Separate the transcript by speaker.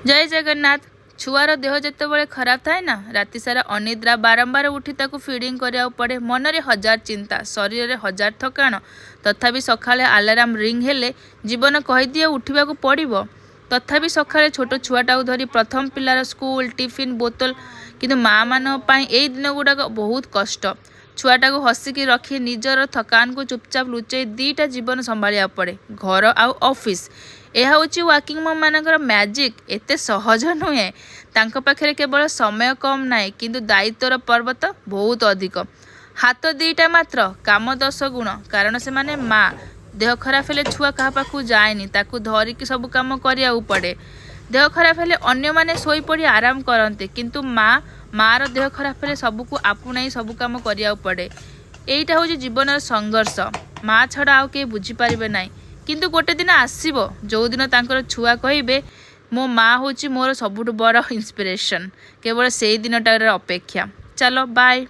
Speaker 1: जय जगन्नाथ। छुआर देह जितेबाला खराब थाए ना राति सारा अनिद्रा बारंबार उठी ताकू फिडिंग करिया पड़े। मनरे हजार चिंता, शरीर में हजार थकाण, तथापि सकाळे आलाराम रिंग हेले जीवन कहीदिए उठा पड़ो। तथापि सकाळे छोट छुआटा धरी प्रथम पिलार स्कूल टिफिन बोतल, किंतु माँ मान दिन गुड़ाक बहुत कष्ट। छुआटा को हसिकी रखी निजर थकान को चुपचाप लुचई दीटा जीवन संभालिया पड़े, घर आउ ऑफिस। यह हूँ वर्किंग मम मानकर मैजिक। एते सहज नुहे। तांको पाखरे केवल समय कम नाई किंतु दायित्वर पर्वत बहुत अधिक। हाथ दीटा मात्र, काम 10 गुण। कारण से माने माँ। देह खराब हेले छुआ कहा पाखु जाएनी, ताकू धरिकी सब काम करिया पड़े। देह खराब हेले अन्य माने सोई पड़ी आराम करते, किंतु मार देह खराब हेले सबको आपु सब काम करिया पड़े। एईटा हूँ जीवन संघर्ष। माँ छड़ा आउ के बुझी पारिबे नाई, किंतु गोटे दिन आसीबो जो दिन तांकर छुआ कहिबे मो माँ होची मोर सबुठ बड़ इंस्पिरेशन। केवल से दिनटार अपेक्षा। चलो बाय।